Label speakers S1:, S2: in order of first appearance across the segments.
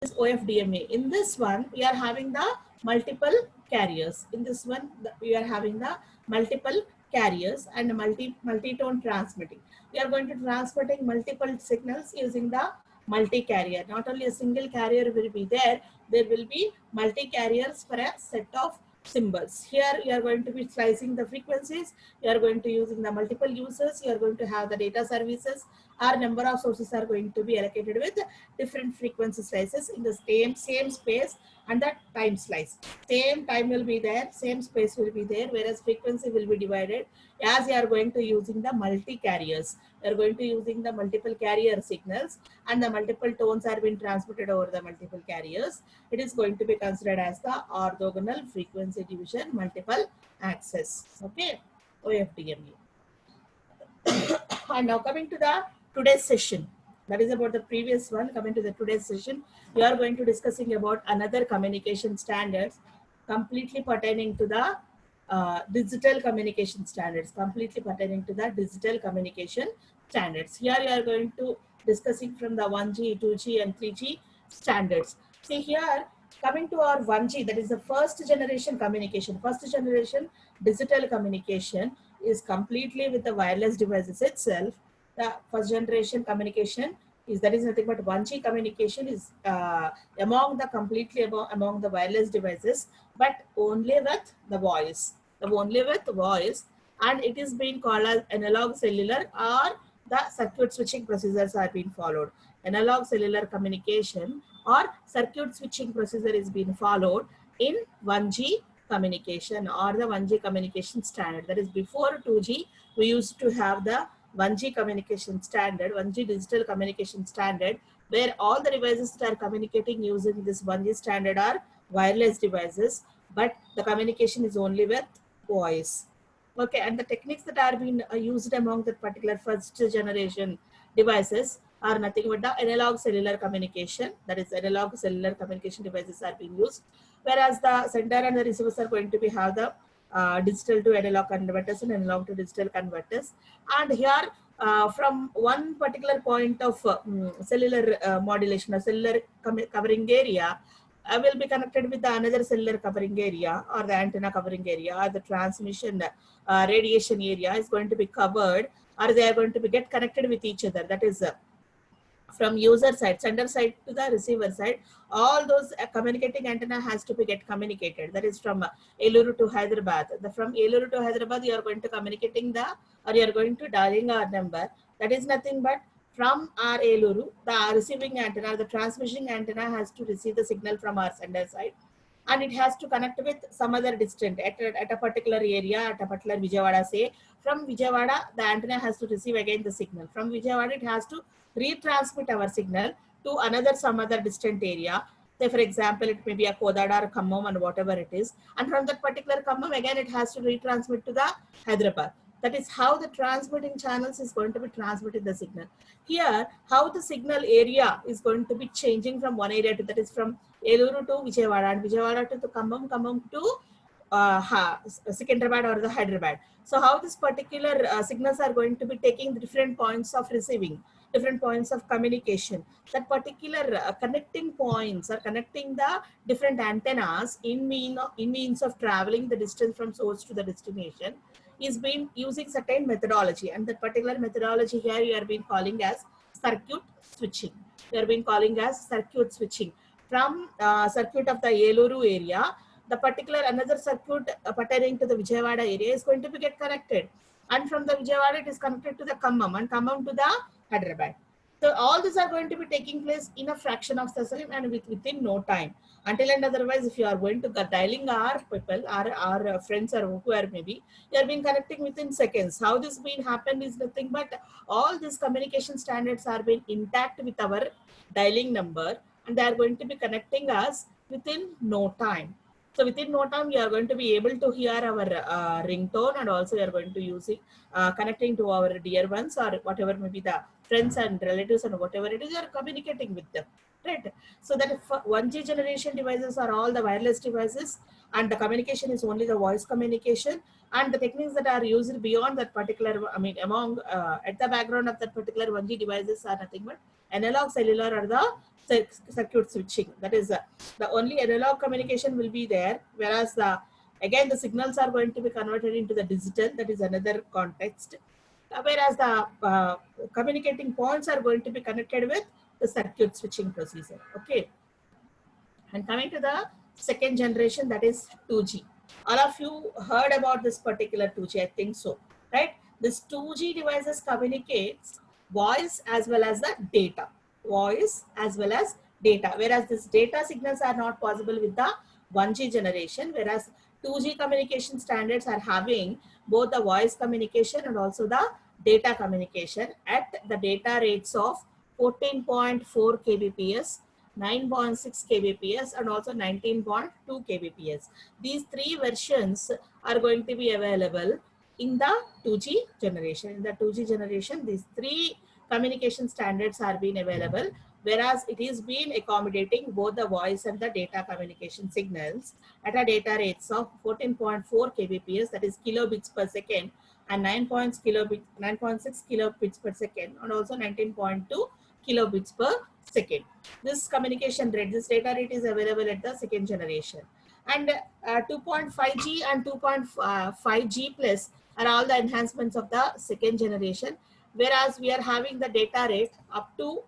S1: This OFDMA. In this one, we are having the multiple carriers. In this one, we are having the multiple carriers and multi-tone transmitting. We are going to transmitting multiple signals using the multi-carrier. Not only a single carrier will be there, there will be multi-carriers for a set of symbols. Here you are going to be slicing the frequencies. You are going to using the multiple users. You are going to have the data services. Our number of sources are going to be allocated with different frequency slices in the same space, and that time slice. Same time will be there, same space will be there, whereas frequency will be divided as you are going to using the multi-carriers. You are going to using the multiple carrier signals, and the multiple tones are being transmitted over the multiple carriers. It is going to be considered as the orthogonal frequency division multiple access. Okay, OFDMA. And now coming to the today's session. That is about the previous one. Coming to the today's session, we are going to discussing about another communication standards completely pertaining to the digital communication standards. Completely pertaining to the digital communication standards. Here we are going to discussing from the 1G, 2G, and 3G standards. See here, coming to our 1G, that is the first generation communication. First generation digital communication is completely with the wireless devices itself. The first generation communication is, that is nothing but 1G communication is among the completely among the wireless devices, but only with the voice. Only with voice, and it is being called as analog cellular, or the circuit switching procedures are being followed. Analog cellular communication or circuit switching procedure is being followed in 1G communication or the 1G communication standard. That is, before 2G, we used to have the 1G communication standard, 1G digital communication standard, where all the devices that are communicating using this 1G standard are wireless devices, but the communication is only with voice. Okay, and the techniques that are being used among the particular first generation devices are nothing but the analog cellular communication. That is, analog cellular communication devices are being used, whereas the sender and the receivers are going to be have the digital to analog converters and analog to digital converters. And here, from one particular point of cellular modulation or cellular covering area, will be connected with the another cellular covering area or the antenna covering area, or the transmission radiation area is going to be covered, or they are going to be get connected with each other. That is from user side, sender side to the receiver side, all those communicating antenna has to be get communicated. That is from Eluru to Hyderabad. From Eluru to Hyderabad, you are going to communicating the, or you are going to dialing our number. That is nothing but from our Eluru, the receiving antenna, the transmitting antenna has to receive the signal from our sender side, and it has to connect with some other distant at a particular area, at a particular Vijayawada, say. From Vijayawada, the antenna has to receive again the signal. From Vijayawada, it has to retransmit our signal to another some other distant area. Say for example, it may be a Kodada or Khammam and whatever it is. And from that particular Khammam, again it has to retransmit to the Hyderabad. That is how the transmitting channels is going to be transmitting the signal. Here, how the signal area is going to be changing from one area to, that is from Eluru to Vijayawada, and Vijayawada to Khammam, Khammam to Secunderabad or the Hyderabad. So how this particular signals are going to be taking the different points of receiving, different points of communication. That particular connecting points are connecting the different antennas in means of traveling the distance from source to the destination is being using certain methodology, and that particular methodology here you are being calling as circuit switching. You are being calling as circuit switching. From circuit of the Eluru area, the particular another circuit pertaining to the Vijayawada area is going to be get connected, and from the Vijayawada it is connected to the Khammam, and Khammam to the Hyderabad. So all these are going to be taking place in a fraction of the second and within no time. Until and otherwise, if you are going to dialing our people, our friends or whoever maybe, you are being connecting within seconds. How this being happened is nothing but all these communication standards are being intact with our dialing number, and they are going to be connecting us within no time. So within no time, you are going to be able to hear our ringtone, and also you are going to use it connecting to our dear ones or whatever may be the friends and relatives and whatever it is, you are communicating with them. right? So that if 1G generation devices are all the wireless devices, and the communication is only the voice communication, and the techniques that are used beyond that particular, I mean, among at the background of that particular 1G devices are nothing but analog, cellular, or the circuit switching. That is the only analog communication will be there, whereas the again the signals are going to be converted into the digital. That is another context. Whereas the communicating points are going to be connected with the circuit switching procedure. Okay. And coming to the second generation, that is 2G. All of you heard about this particular 2G, I think so, right? This 2G devices communicates voice as well as the data. Voice as well as data. Whereas this data signals are not possible with the 1G generation, whereas 2G communication standards are having both the voice communication and also the data communication at the data rates of 14.4 kbps, 9.6 kbps, and also 19.2 kbps. These three versions are going to be available in the 2G generation. In the 2G generation, these three communication standards are being available, whereas it is been accommodating both the voice and the data communication signals at a data rates of 14.4 kbps, that is kilobits per second, and 9.6 kilobits per second, and also 19.2 kilobits per second. This communication rate, this data rate is available at the second generation. And 2.5G and 2.5G plus are all the enhancements of the second generation, whereas we are having the data rate up to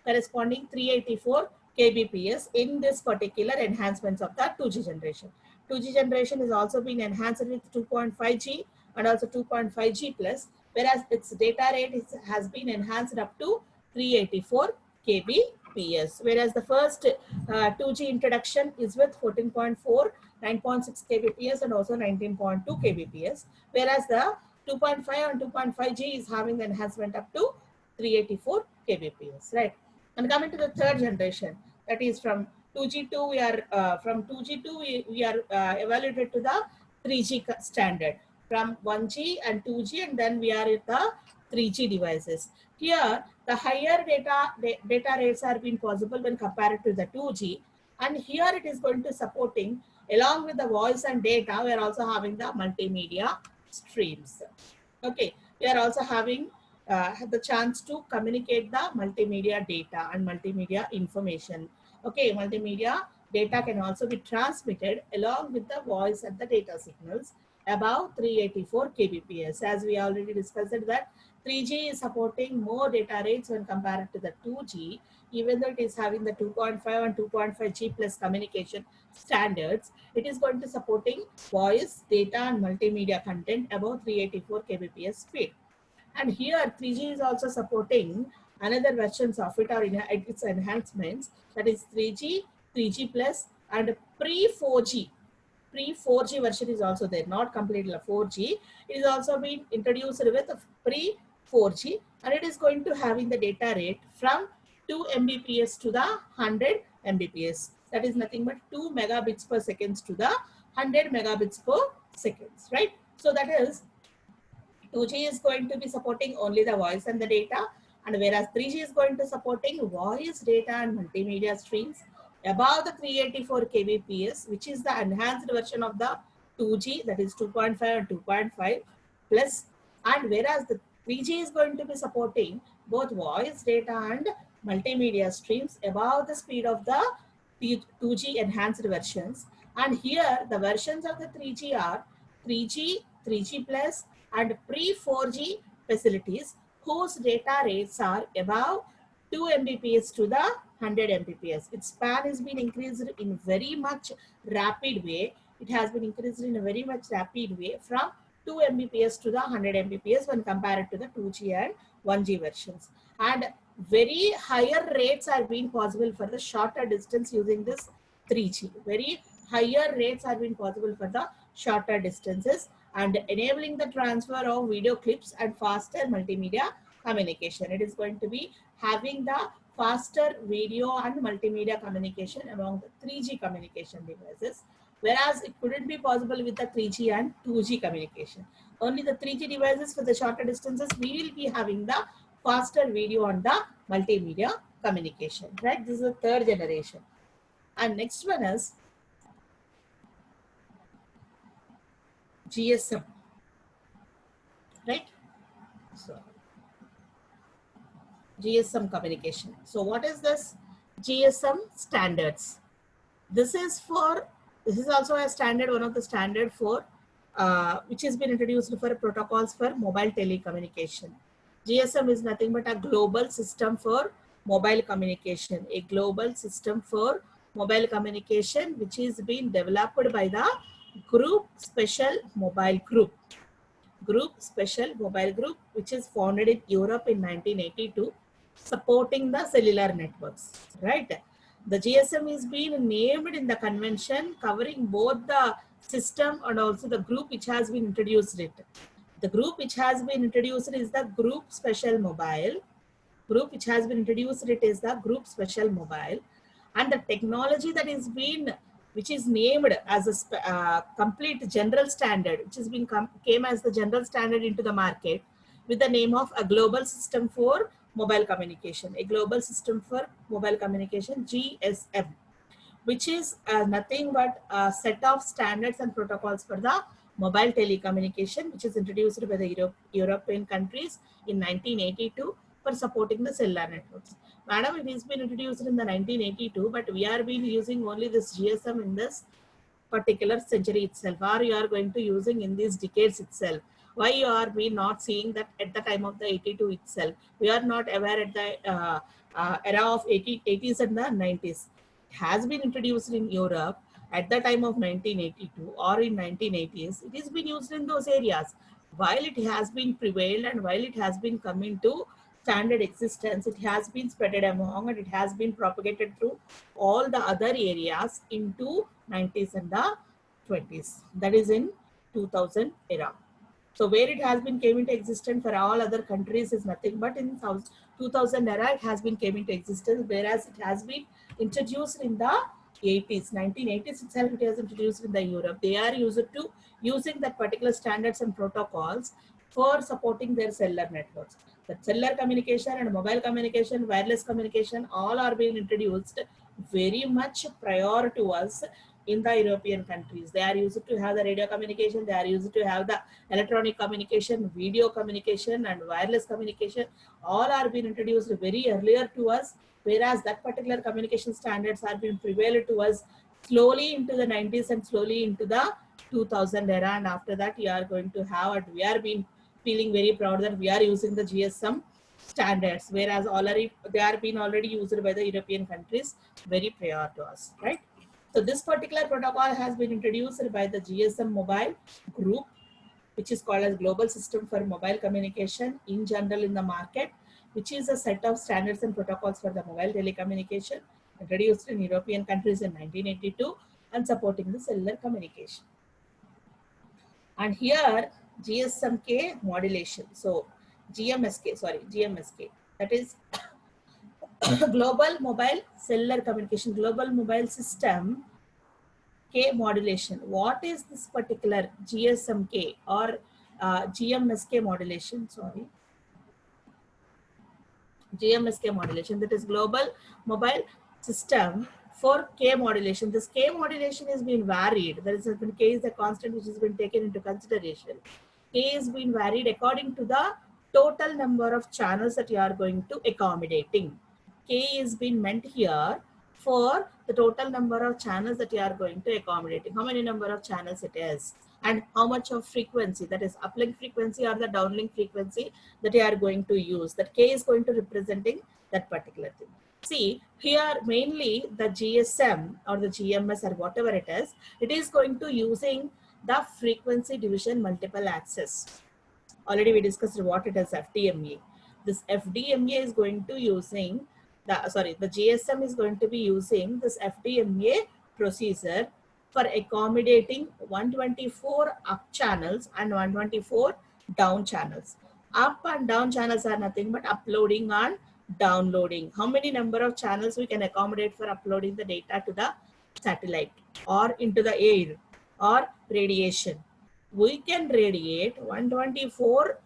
S1: corresponding 384 kbps in this particular enhancements of the 2G generation. 2G generation is also being enhanced with 2.5G and also 2.5G plus, whereas its data rate has been enhanced up to 384 kbps, whereas the first 2G introduction is with 14.4, 9.6 kbps and also 19.2 kbps, whereas the 2.5 and 2.5G is having the enhancement up to 384 kbps, right? And coming to the third generation, that is from 2G2, we are from 2G2 we are evaluated to the 3G standard, from 1G and 2G, and then we are at the 3G devices. Here, the higher data rates are being possible when compared to the 2G, and here it is going to supporting along with the voice and data. We are also having the multimedia streams. Okay, we are also having the chance to communicate the multimedia data and multimedia information. Okay, multimedia data can also be transmitted along with the voice and the data signals above 384 kbps. As we already discussed that 3G is supporting more data rates when compared to the 2G, even though it is having the 2.5 and 2.5G plus communication standards, it is going to supporting voice, data, and multimedia content above 384 kbps speed. And here 3G is also supporting another versions of it or its enhancements, that is 3G, 3G plus, and pre-4G. Pre-4G version is also there, not completely 4G. It is also being introduced with pre-4G, and it is going to having the data rate from 2 Mbps to the 100 Mbps. That is nothing but 2 megabits per second to the 100 megabits per seconds, right? So that is 2G is going to be supporting only the voice and the data, and whereas 3G is going to supporting voice, data, and multimedia streams above the 384 kbps, which is the enhanced version of the 2G, that is 2.5 and 2.5 plus, and whereas the 3G is going to be supporting both voice, data, and multimedia streams above the speed of the 2G enhanced versions. And here the versions of the 3G are 3G, 3G plus, and pre-4G facilities whose data rates are above 2 Mbps to the 100 Mbps. Its span has been increased in very much rapid way. It has been increased in a very much rapid way from 2 Mbps to the 100 Mbps when compared to the 2G and 1G versions. And very higher rates are being possible for the shorter distance using this 3G. Very higher rates are being possible for the shorter distances and enabling the transfer of video clips and faster multimedia communication. It is going to be having the faster video and multimedia communication among the 3G communication devices, whereas it couldn't be possible with the 3G and 2G communication. Only the 3G devices for the shorter distances, we will be having the faster video and the multimedia communication, right? This is the third generation. And next one is GSM, right? So GSM communication. So what is this? GSM standards. This is also a standard, one of the standard for which has been introduced for protocols for mobile telecommunication. GSM is nothing but a global system for mobile communication, a global system for mobile communication which is being developed by the Group Special Mobile Group. Group Special Mobile Group, which is founded in Europe in 1982, supporting the cellular networks, right? The GSM is being named in the convention covering both the system and also the group which has been introduced it. The group which has been introduced is the Group Special Mobile. Group which has been introduced it is the Group Special Mobile. And the technology that is being, which is named as a complete general standard, which has been came as the general standard into the market with the name of a global system for mobile communication, a global system for mobile communication, GSM, which is nothing but a set of standards and protocols for the mobile telecommunication, which is introduced by the European countries in 1982 for supporting the cellular networks. Madam, it has been introduced in the 1982, but we are been using only this GSM in this particular century itself, or you are going to using in these decades itself. Why you are we not seeing that at the time of the 82 itself? We are not aware at the era of 80s and the 90s. It has been introduced in Europe at the time of 1982 or in 1980s. It has been used in those areas. While it has been prevailed and while it has been come into standard existence, it has been spreaded among and it has been propagated through all the other areas into 90s and the 20s. That is in 2000 era. So where it has been came into existence for all other countries is nothing but in 2000 era it has been came into existence, whereas it has been introduced in the 80s, 1980s itself it was introduced in the Europe. They are using that particular standards and protocols for supporting their cellular networks. The cellular communication and mobile communication, wireless communication, all are being introduced very much prior to us in the European countries. They are used to have the radio communication, they are used to have the electronic communication, video communication and wireless communication, all are being introduced very earlier to us, whereas that particular communication standards are being prevailed to us slowly into the 90s and slowly into the 2000 era, and after that you are going to have, and we are being feeling very proud that we are using the GSM standards, whereas already they are being already used by the European countries very prior to us, right? So this particular protocol has been introduced by the GSM Mobile Group, which is called as Global System for Mobile Communication in general in the market, which is a set of standards and protocols for the mobile telecommunication introduced in European countries in 1982 and supporting the cellular communication. And here GSMK modulation. So GMSK, that is Global Mobile Cellular Communication, Global Mobile System K modulation. What is this particular GSMK or GMSK modulation? Sorry. GMSK modulation, that is Global Mobile System for K modulation. This K modulation has been varied. There is been K is a constant which has been taken into consideration. K is being varied according to the total number of channels that you are going to accommodating. K is being meant here for the total number of channels that you are going to accommodating. How many number of channels it is, and how much of frequency, that is uplink frequency or the downlink frequency that you are going to use. That K is going to representing that particular thing. See here mainly the GSM or the GMS or whatever it is going to using the frequency division multiple access. Already we discussed what it is, FDMA. This FDMA is going to using the GSM is going to be using this FDMA procedure for accommodating 124 up channels and 124 down channels. Up and down channels are nothing but uploading and downloading. How many number of channels we can accommodate for uploading the data to the satellite or into the air or radiation? We can radiate 124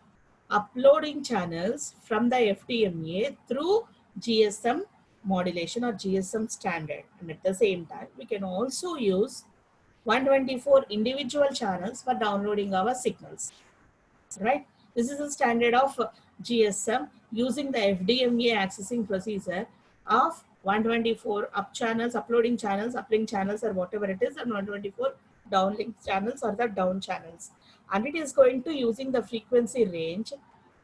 S1: uploading channels from the FDMA through GSM modulation or GSM standard. And at the same time, we can also use 124 individual channels for downloading our signals, right? This is a standard of GSM using the FDMA accessing procedure of 124 up channels, uploading channels, uplink channels, or whatever it is, and 124 downlink channels or the down channels. And it is going to using the frequency range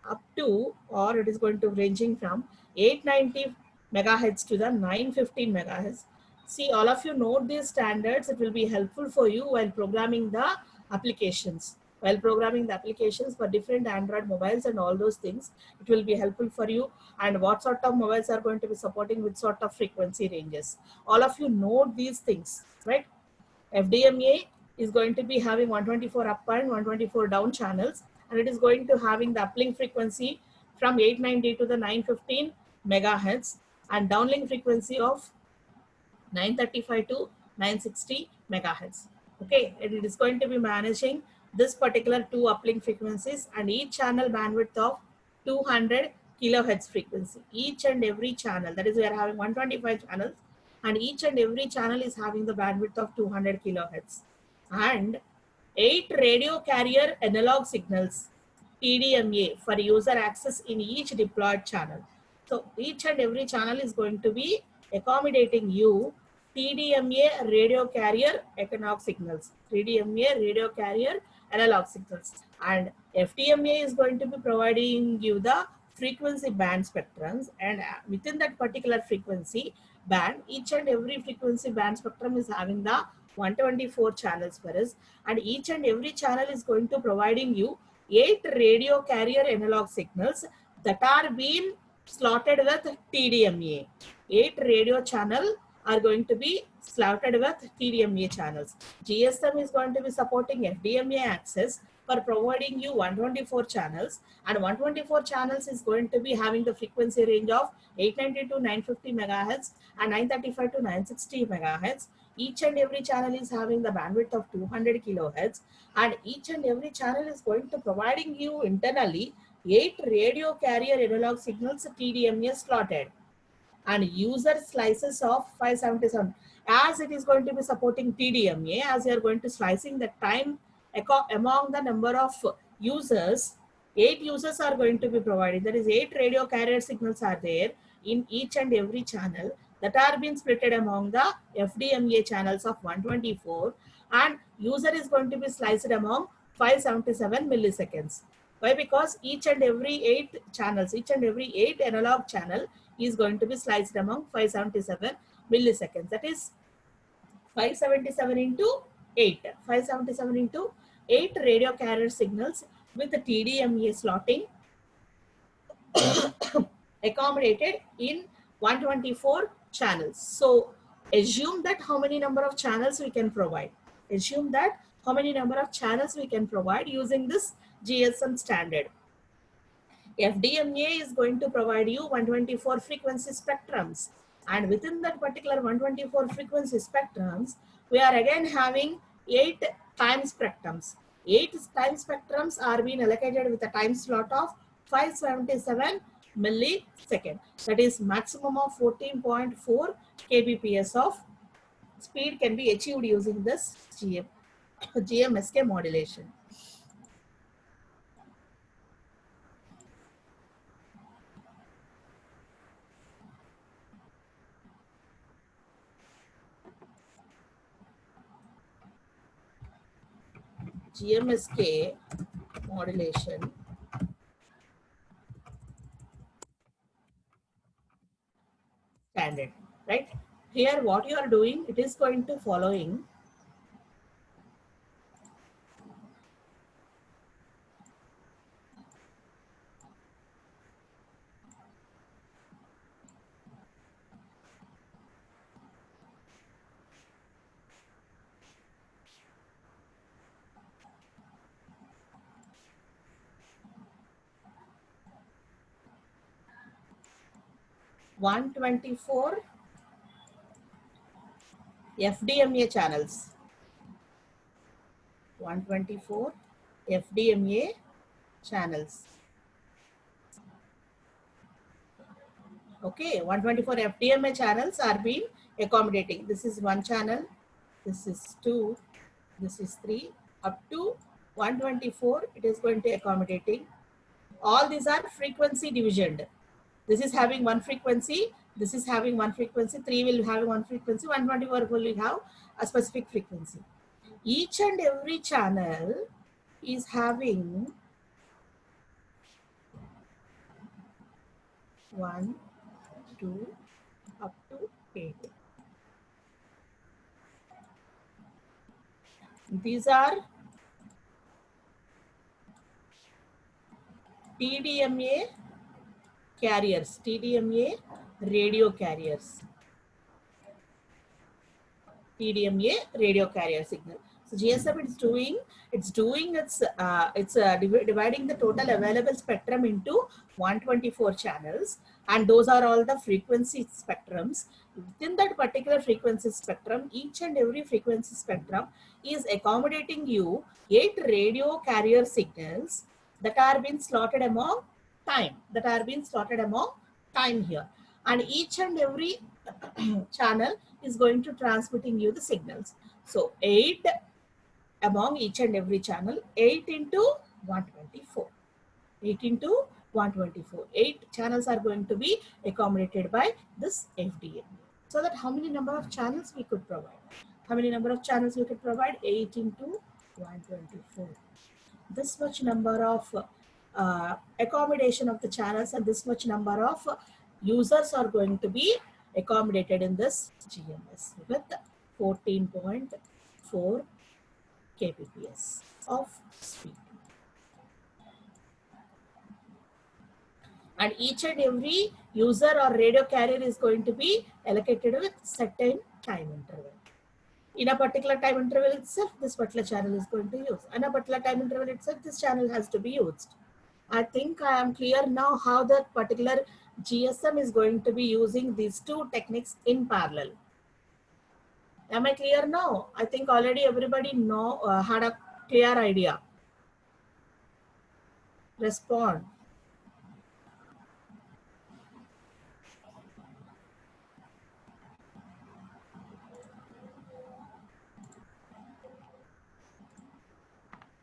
S1: up to, or it is going to ranging from 890 megahertz to the 915 megahertz. See, all of you note these standards. It will be helpful for you while programming the applications. While programming the applications for different Android mobiles and all those things, it will be helpful for you. And what sort of mobiles are going to be supporting with sort of frequency ranges. All of you note these things, right? FDMA is going to be having 124 up and 124 down channels, and it is going to having the uplink frequency from 890 to the 915 megahertz and downlink frequency of 935 to 960 megahertz. Okay, and it is going to be managing this particular two uplink frequencies and each channel bandwidth of 200 kilohertz frequency. Each and every channel, that is, we are having 125 channels, and each and every channel is having the bandwidth of 200 kilohertz. And 8 radio carrier analog signals, TDMA, for user access in each deployed channel. So each and every channel is going to be accommodating you TDMA radio carrier analog signals, TDMA radio carrier analog signals, and FDMA is going to be providing you the frequency band spectrums, and within that particular frequency band, each and every frequency band spectrum is having the 124 channels for us, and each and every channel is going to providing you 8 radio carrier analog signals that are being slotted with TDMA. 8 radio channel are going to be slotted with TDMA channels. GSM is going to be supporting FDMA access for providing you 124 channels, and 124 channels is going to be having the frequency range of 890 to 950 megahertz and 935 to 960 megahertz. Each and every channel is having the bandwidth of 200 kilohertz, and each and every channel is going to providing you internally 8 radio carrier analog signals TDMA slotted, and user slices of 577. As it is going to be supporting TDMA, as you are going to slicing the time among the number of users, 8 users are going to be provided. That is 8 radio carrier signals are there in each and every channel that are being splitted among the FDMA channels of 124, and user is going to be sliced among 577 milliseconds. Why? Because each and every 8 channels, each and every 8 analog channel is going to be sliced among 577 milliseconds. That is 577 into 8. 577 into 8 radio carrier signals with the TDMA slotting accommodated in 124 channels. So assume that how many number of channels we can provide. Assume that how many number of channels we can provide using this GSM standard. FDMA is going to provide you 124 frequency spectrums, and within that particular 124 frequency spectrums, we are again having 8 time spectrums. 8 time spectrums are being allocated with a time slot of 577 millisecond. That is maximum of 14.4 kbps of speed can be achieved using this GMSK modulation. GMSK modulation standard, right? Here what you are doing, it is going to following one 124 FDMA channels. 124 FDMA channels. Okay, 124 FDMA channels are being accommodating. This is one channel, this is two, this is three, up to 124 it is going to accommodating. All these are frequency divisioned. This is having one frequency, this is having one frequency, 3 will have one frequency, 124 will have a specific frequency. Each and every channel is having 1, 2, up to 8. These are TDMA carriers, TDMA radio carriers. TDMA radio carrier signal. So GSM is doing, it's dividing the total available spectrum into 124 channels, and those are all the frequency spectrums. Within that particular frequency spectrum, each and every frequency spectrum is accommodating you 8 radio carrier signals that are being slotted among time, here, and each and every channel is going to transmitting you the signals. So 8 among each and every channel, 8 into 124. 8 into 124. 8 channels are going to be accommodated by this FDMA. So that how many number of channels we could provide? How many number of channels we could provide? 8 into 124. This much number of accommodation of the channels and this much number of users are going to be accommodated in this GMS with 14.4 kbps of speed. And each and every user or radio carrier is going to be allocated with certain time interval. In a particular time interval itself, this particular channel is going to use. In a particular time interval itself, this channel has to be used. I think I am clear now how that particular GSM is going to be using these two techniques in parallel. Am I clear now? I think already everybody had a clear idea. Respond.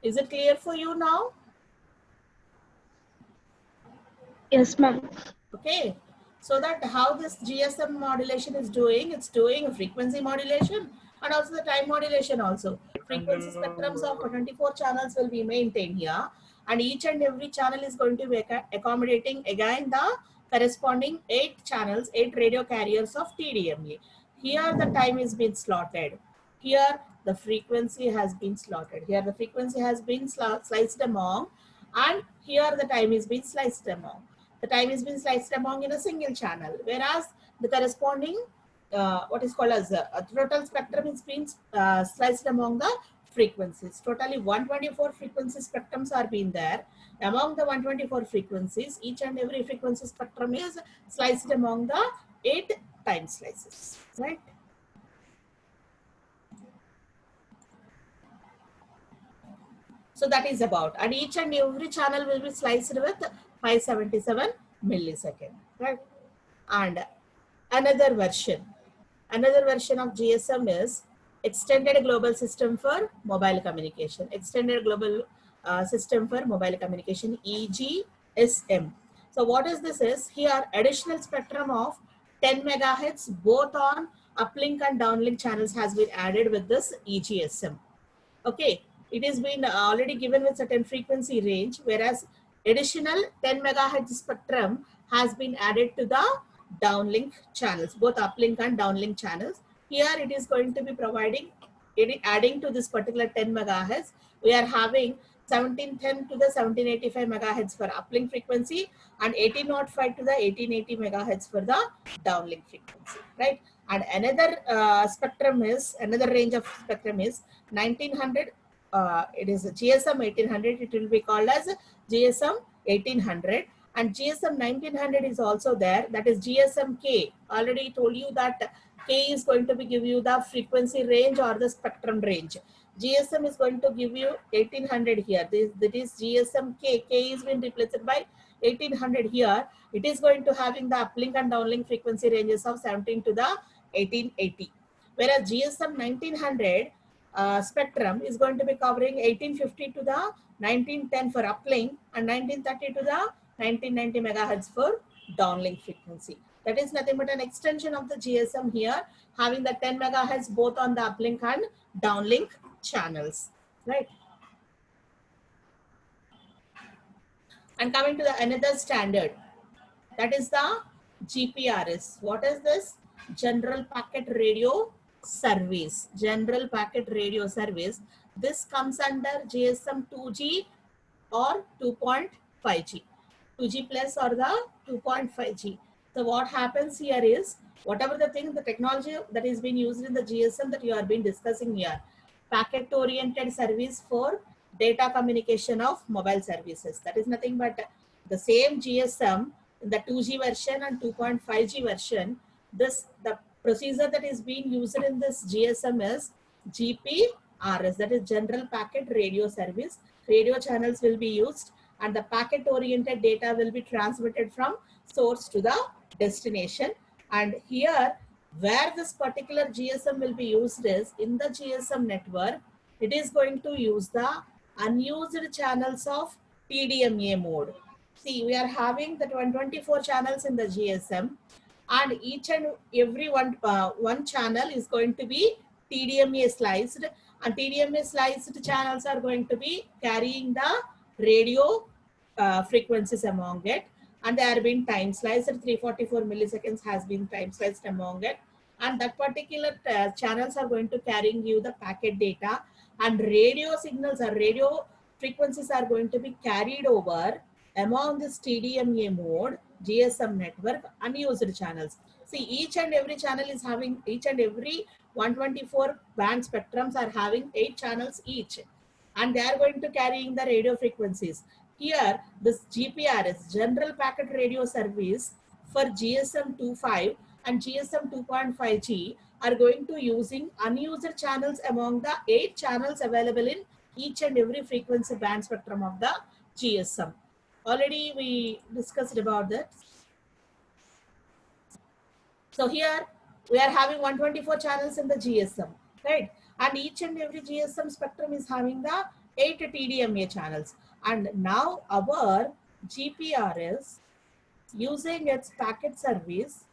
S1: Is it clear for you now?
S2: Yes, ma'am.
S1: Okay. So that how this GSM modulation is doing, it's doing a frequency modulation and also the time modulation also. Frequency spectrums of 24 channels will be maintained here, and each and every channel is going to be accommodating again the corresponding 8 channels, 8 radio carriers of TDMA. Here the time is being slotted. Here the frequency has been slotted. Here the frequency has been sliced among, and here the time is being sliced among. The time is being sliced among in a single channel, whereas the corresponding what is called as total spectrum is being sliced among the frequencies. Totally 124 frequency spectrums are being there. Among the 124 frequencies, each and every frequency spectrum is sliced among the 8 time slices, right? So that is about, and each and every channel will be sliced with 577 millisecond, right? And another version of GSM is Extended Global System for Mobile Communication. Extended Global System for Mobile Communication, EGSM. So what is this is, here additional spectrum of 10 megahertz both on uplink and downlink channels has been added with this EGSM. Okay, it has been already given with certain frequency range, whereas additional 10 megahertz spectrum has been added to the downlink channels, both uplink and downlink channels. Here it is going to be providing, adding to this particular 10 megahertz, we are having 1710 to the 1785 megahertz for uplink frequency and 1805 to the 1880 megahertz for the downlink frequency, right? And another spectrum is, another range of spectrum is 1900. It is GSM 1800. It will be called as GSM 1800, and GSM 1900 is also there. That is GSM K. Already told you that K is going to be give you the frequency range or the spectrum range. GSM is going to give you 1800 here. That is GSM K. K is been replaced by 1800 here, it is going to having the uplink and downlink frequency ranges of 17 to the 1880. Whereas GSM 1900 spectrum is going to be covering 1850 to the 1910 for uplink and 1930 to the 1990 megahertz for downlink frequency. That is nothing but an extension of the GSM here, having the 10 megahertz both on the uplink and downlink channels, right? And coming to the another standard, that is the GPRS. What is this? General Packet Radio Service. General Packet Radio Service. This comes under GSM 2G or 2.5G. 2G plus or the 2.5G. So what happens here is, whatever the thing, the technology that is being used in the GSM that you are been discussing here, packet oriented service for data communication of mobile services. That is nothing but the same GSM in the 2G version and 2.5G version. The procedure that is being used in this GSM is GPRS, that is General Packet Radio Service. Radio channels will be used and the packet oriented data will be transmitted from source to the destination. And here where this particular GSM will be used is in the GSM network, it is going to use the unused channels of TDMA mode. See, we are having the 124 channels in the GSM and each and every one channel is going to be TDMA sliced, and TDMA sliced channels are going to be carrying the radio frequencies among it, and they are being time sliced. 344 milliseconds has been time sliced among it, and that particular channels are going to carrying you the packet data, and radio signals or radio frequencies are going to be carried over among this TDMA mode GSM network unused channels. See, each and every channel is having, each and every 124 band spectrums are having 8 channels each, and they are going to carrying the radio frequencies. Here, this GPRS, General Packet Radio Service for GSM 2.5 and GSM 2.5G are going to using unused channels among the 8 channels available in each and every frequency band spectrum of the GSM. Already we discussed about that. So here we are having 124 channels in the GSM, right? And each and every GSM spectrum is having the 8 TDMA channels. And now our GPRS using its packet service,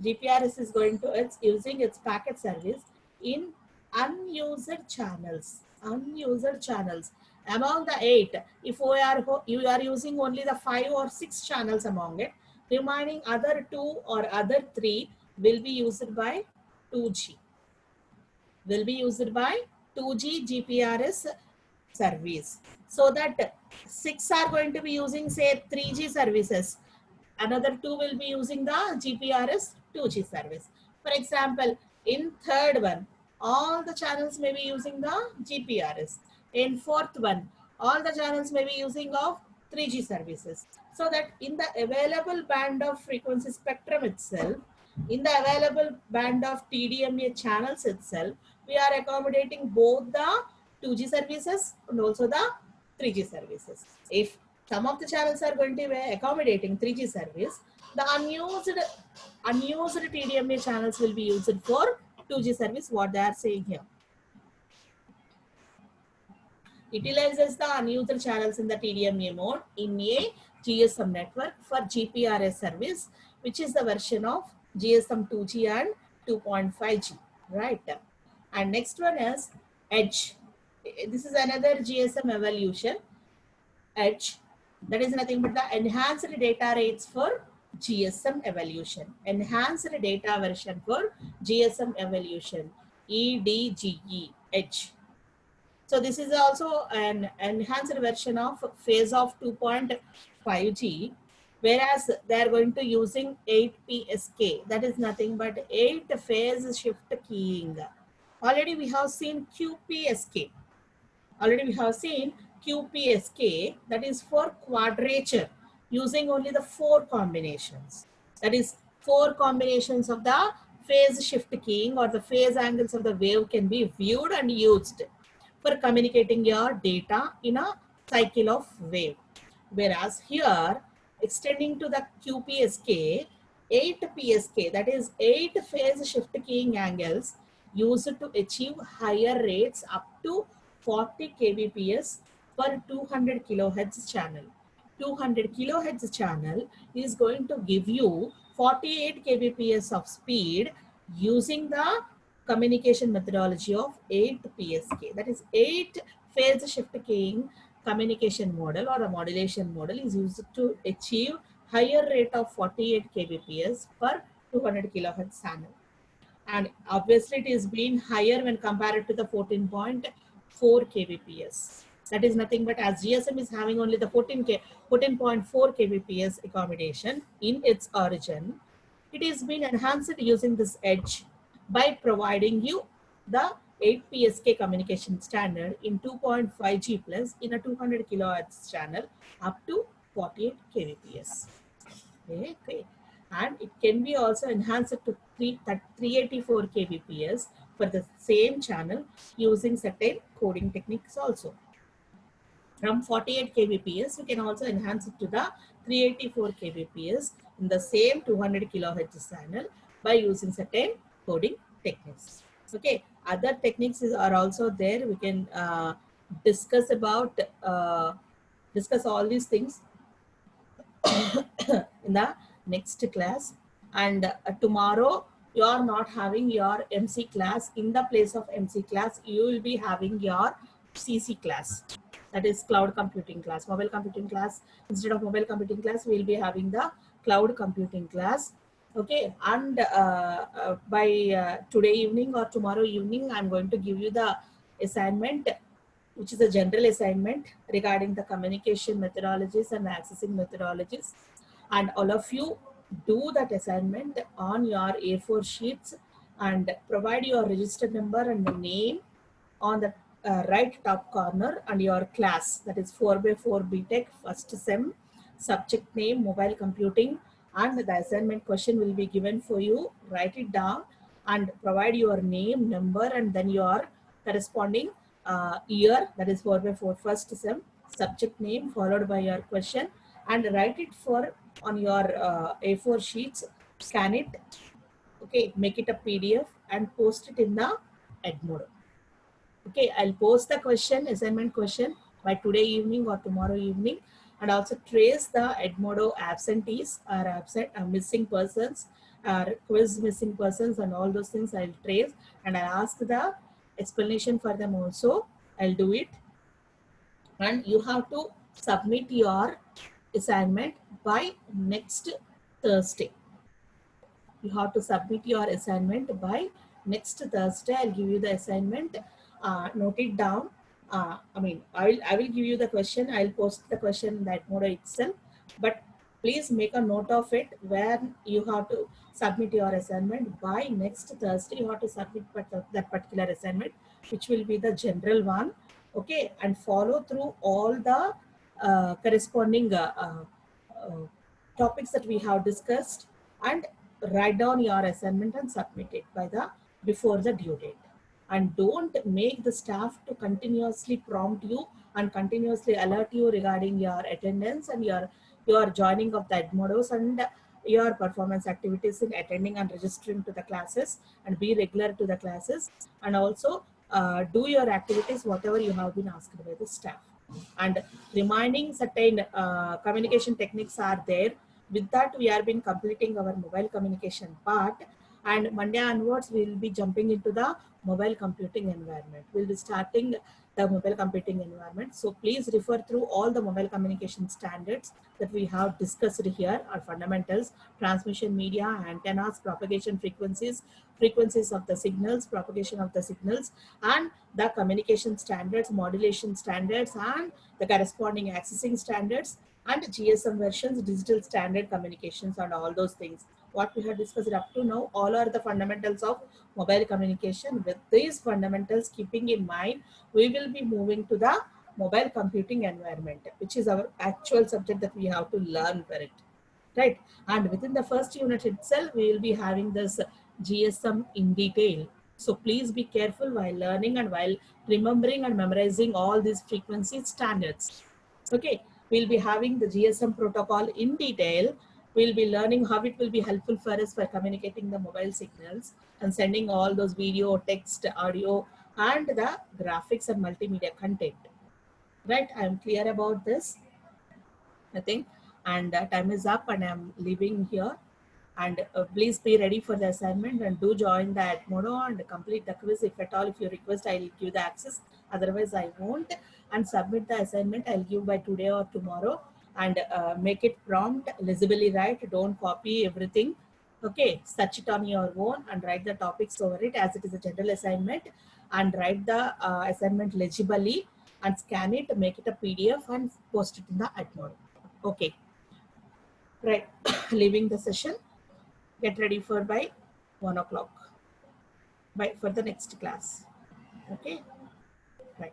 S1: GPRS is going to, it's using its packet service in unused channels. Unused channels. Among the 8, if you are using only the 5 or 6 channels among it, remaining other 2 or other 3 will be used by 2G. Will be used by 2G GPRS service. So that 6 are going to be using say 3G services. Another 2 will be using the GPRS 2G service. For example, in third one, all the channels may be using the GPRS. In fourth one, all the channels may be using of 3G services. So that in the available band of frequency spectrum itself, in the available band of TDMA channels itself, we are accommodating both the 2G services and also the 3G services. If some of the channels are going to be accommodating 3G service, the unused TDMA channels will be used for 2G service, what they are saying here. Utilizes the unused channels in the TDMA mode in a GSM network for GPRS service, which is the version of GSM 2G and 2.5G, right? And next one is Edge. This is another GSM evolution. Edge, that is nothing but the enhanced data rates for GSM evolution. Enhanced data version for GSM evolution. EDGE, Edge. So this is also an enhanced version of phase of 2.5G, whereas they are going to using 8PSK. That is nothing but 8 phase shift keying. Already we have seen QPSK. Already we have seen QPSK, that is for quadrature, using only the 4 combinations. That is 4 combinations of the phase shift keying, or the phase angles of the wave can be viewed and used for communicating your data in a cycle of wave. Whereas here extending to the QPSK, 8 PSK, that is 8 phase shift keying angles used to achieve higher rates up to 40 kbps per 200 kilohertz channel. 200 kilohertz channel is going to give you 48 kbps of speed using the communication methodology of 8 PSK. That is 8 phase shift keying communication model or a modulation model is used to achieve higher rate of 48 kbps per 200 kilohertz channel. And obviously it is being higher when compared to the 14.4 kbps. That is nothing but as GSM is having only the 14.4 kbps accommodation in its origin, it is being enhanced using this edge by providing you the 8 PSK communication standard in 2.5 G plus in a 200 kilohertz channel up to 48 kbps. Okay. And it can be also enhanced to 384 kbps for the same channel using certain coding techniques also. From 48 kbps, you can also enhance it to the 384 kbps in the same 200 kilohertz channel by using certain coding techniques. Okay, other techniques are also there. We can discuss about discuss all these things in the next class. And tomorrow you are not having your MC class. In the place of MC class, you will be having your CC class. That is cloud computing class, mobile computing class. Instead of mobile computing class, we will be having the cloud computing class. Okay, and by today evening or tomorrow evening, I'm going to give you the assignment, which is a general assignment regarding the communication methodologies and accessing methodologies. And all of you do that assignment on your A4 sheets and provide your register number and the name on the right top corner and your class, that is 4x4 BTech first sem, subject name mobile computing, and the assignment question will be given for you. Write it down and provide your name, number, and then your corresponding year, that is 4x4 first sem, subject name followed by your question, and write it for on your A4 sheets, scan it, okay, make it a PDF and post it in the Edmodo. Okay, I'll post the question, assignment question by today evening or tomorrow evening, and also trace the Edmodo absentees or missing persons, quiz missing persons, and all those things I'll trace, and I'll ask the explanation for them also. I'll do it, and you have to submit your assignment by next Thursday. You have to submit your assignment by next Thursday. I'll give you the assignment. Note it down. I will give you the question. I'll post the question in that mode itself. But please make a note of it where you have to submit your assignment by next Thursday. You have to submit that particular assignment, which will be the general one. Okay, and follow through all the corresponding topics that we have discussed, and write down your assignment and submit it by the before the due date. And don't make the staff to continuously prompt you and continuously alert you regarding your attendance and your joining of the Edmodos and your performance activities in attending and registering to the classes, and be regular to the classes, and also do your activities whatever you have been asked by the staff. And reminding certain communication techniques are there. With that, we have been completing our mobile communication part, and Monday onwards we will be jumping into the mobile computing environment. We'll be starting the mobile computing environment. So please refer through all the mobile communication standards that we have discussed here, our fundamentals, transmission media, antennas, propagation frequencies, frequencies of the signals, propagation of the signals, and the communication standards, modulation standards, and the corresponding accessing standards, and GSM versions, digital standard communications, and all those things. What we have discussed up to now, all are the fundamentals of mobile communication. With these fundamentals keeping in mind, we will be moving to the mobile computing environment, which is our actual subject that we have to learn for it, right? And within the first unit itself, we will be having this GSM in detail. So please be careful while learning and while remembering and memorizing all these frequency standards. Okay, We'll be having the GSM protocol in detail. We'll be learning how it will be helpful for us for communicating the mobile signals and sending all those video, text, audio, and the graphics and multimedia content. Right? I'm clear about this. I think, and time is up, and I'm leaving here. And please be ready for the assignment and do join the Edmodo and complete the quiz. If at all, if you request, I'll give the access. Otherwise, I won't. And submit the assignment. I'll give by today or tomorrow. And make it prompt, legibly write. Don't copy everything. Okay, search it on your own and write the topics over it as it is a general assignment. And write the assignment legibly and scan it, make it a PDF and post it in the Edmodo. Okay, right. Leaving the session. Get ready for by 1 o'clock for the next class. Okay, right.